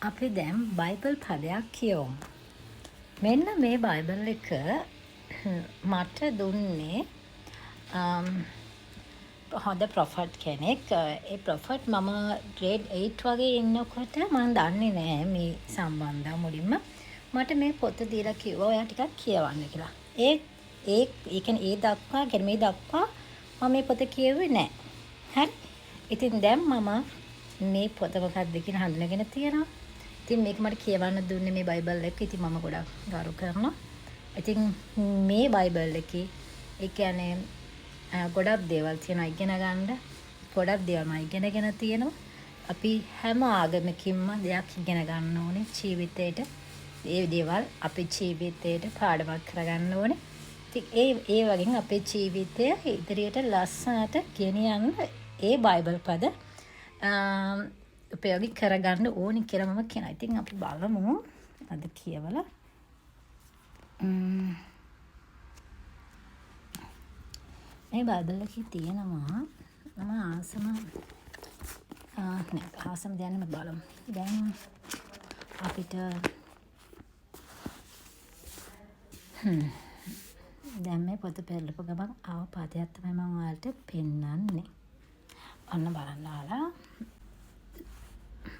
අපි දැන් බයිබල් පදයක් කියවමු. මෙන්න මේ බයිබල් එක මට දුන්නේ හොඳ ප්‍රොෆට් කෙනෙක්. ඒ ප්‍රොෆට් මම ග්‍රේඩ් 8 වගේ ඉන්නකොට මම දන්නේ නෑ මේ සම්බන්ධව මුලින්ම. මට මේ පොත දීලා කිව්වා ඔයා ටිකක් කියවන්න කියලා. ඒ කියන්නේ ඒ දක්වා මේ දක්වා මම මේ පොත කියුවේ නෑ. හරි. ඉතින් දැන් මම මේ පොත මොකක්ද කියලා හඳුනගෙන තියෙනවා. ඉතින් මේක මට කියවන්න දුන්නේ මේ බයිබල් එක. ඉතින් මම ගොඩක් ගරු කරනවා. ඉතින් මේ බයිබල් එකේ ඒ කියන්නේ ගොඩක් දේවල් තියෙනවා ඉගෙන ගන්න. ගොඩක් දේවල් මම ඉගෙනගෙන තියෙනවා. අපි හැම ආගමකින්ම දෙයක් ඉගෙන ගන්න ඕනේ ජීවිතේට. ඒ දේවල් අපේ ජීවිතේට පාඩමක් කරගන්න ඕනේ. ඉතින් ඒ වගේ අපේ ජීවිතය ඉදිරියට ලස්සනට ගෙනියන්න ඒ බයිබල් පද උපයෝගී කරගන්න ඕනි කියලා මම කියනවා. ඉතින් අපි බලමු අද කියවලා. මේ බයිබල් එකේ තියෙනවා මම ආසම දැනම බලමු. දැන් අපිට දැන් මේ පොත පෙරලපු ගමන් ආව පාදයක් තමයි මම ඔයාලට පෙන්නන්නේ. අන්න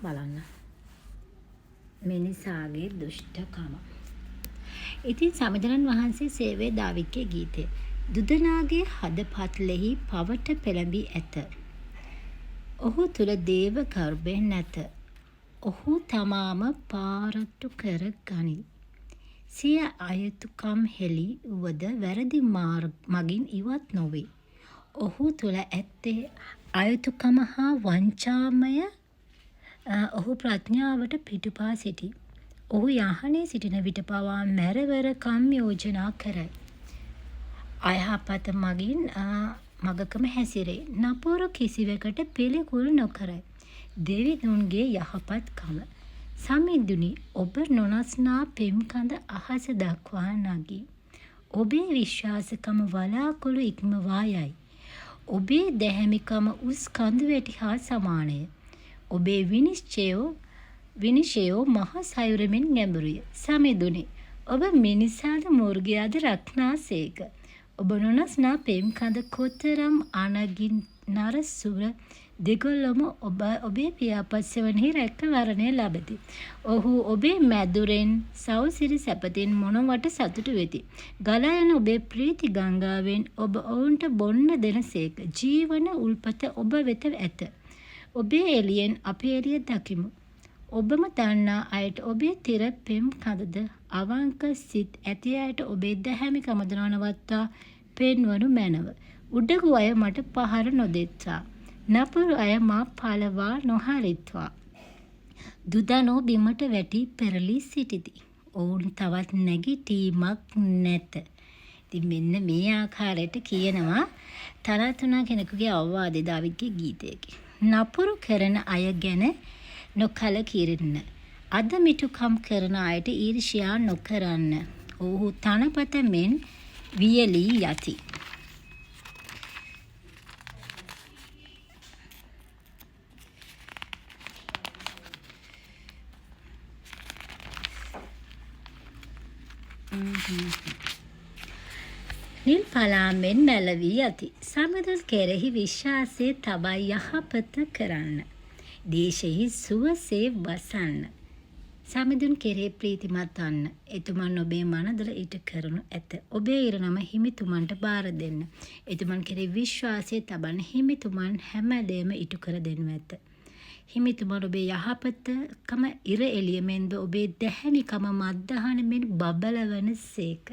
බලන්න. මිනිසාගේ දුෂ්ටකම. ඉතින් සමිඳුරන් වහන්සේ සේවයේ දාවිද්ගේ ගීතය. දුදනාගේ හදපත්ලෙහි පවට පෙළඹී ඇත. ඔහු තුල දේව ගර්භය නැත. ඔහු තමාම පාරට්ටු කර ගනි. සිය අයුතුකම් හෙළි වුවද වැරදි මගින් ඉවත් නොවේ. ඔහු තුල ඇත්තේ අයුතුකම හා වංචාමය. ඔහු ප්‍රඥාවට පිටුපා සිටි. ඔහු යහනේ සිටින විට පවා මැරවරකම් යෝජනා කරයි. අයහපත මගින් මගකම හැසිරේ. නපුරු කිසිවකට පිළිකුල් නොකරයි. දෙවිඳුන්ගේ යහපත්කම. සමිඳුනි ඔබ නොනස්නා පෙම්කඳ අහස දක්වා නගී. ඔබේ විශ්වාසකම වලාකුළු ඉක්මවා යයි. ඔබේ දැහැමිකම උස් කඳුවැටි හා සමානය. ඔබේ විනිශ්චයෝ මහ සයුරමින් ගැඹුරුය. සමිඳුනි ඔබ මිනිසාද මුර්ගයාද රක්නාසේක. ඔබ නොනස්නා පෙම්කඳ කොතරම් අනගින් නරසුර දෙගොල්ලම ඔබේ පියාපත්සවනෙහි රැකවරණය ලබති. ඔහු ඔබේ මැදුරෙන් සව්සිරි සැපතින් මොනවට සතුටු වෙති. ගලා යන ඔබේ ප්‍රීති ගංගාවෙන් ඔබ ඔවුන්ට බොන්න දෙනසේක. ජීවන උල්පත ඔබ වෙත ඇත. ඔබේ එළියෙන් අපේ එළිය දකිමු. ඔබම දන්නා අයට ඔබේ තිර පෙම් කඳද අවංක සිත් ඇති අයට ඔබේ දැහැමිකම නවත්වා පෙන්වනු මැනව. උඩගු අය මට පහර නොදෙත්වා. නපුරු අය මා පලවා නොහරිත්වා. දුදනෝ බිමට වැටි පෙරලී සිටිති. ඔවුන් තවත් නැගිටීමක් නැත. ඉතින් මෙන්න මේ ආකාරයට කියනවා තරතුණා කෙනෙකුගේ අවවාදය දාවිද්ගේ ගීතයකි. නපුරු කරන අය ගැන නොකලකිරෙන්න. අදමිටුකම් කරන අයට ඊර්ෂ්‍යා නොකරන්න. ඔහු තනපත මෙන් වියලී යති. නිල් පලාමෙන් මැලවී යති. සමිඳුන් කෙරෙහි විශ්වාසය තබා යහපත කරන්න. දේශෙහි සුවසේ වසන්න. සමිඳුන් කෙරෙහි ප්‍රීතිමත් වන්න. එතුමන් ඔබේ මනදල ඊට කරනු ඇත. ඔබේ ඉරණම හිමිතුමන්ට බාර දෙන්න. එතුමන් කෙරෙහි විශ්වාසය තබන්න. හිමිතුමන් හැමදේම ඉටු කර දෙනු ඇත. හිමිතුමන් ඔබේ යහපතකම ඉර එළිය මෙන්ද ඔබේ දැහැමිකම මද්දහන මෙන් බබලවන සේක.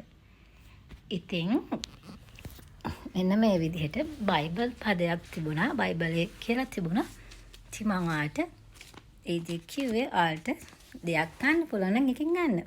ඉතින් මෙන්න මේ විදිහට බයිබල් පදයක් තිබුණා. බයිබලේ කියලා තිබුණා. ඉතින් මම ආට ඒ දෙක කිව්වේ ආට දෙයක් ගන්න පුළුවන් නම් එකෙන් ගන්න.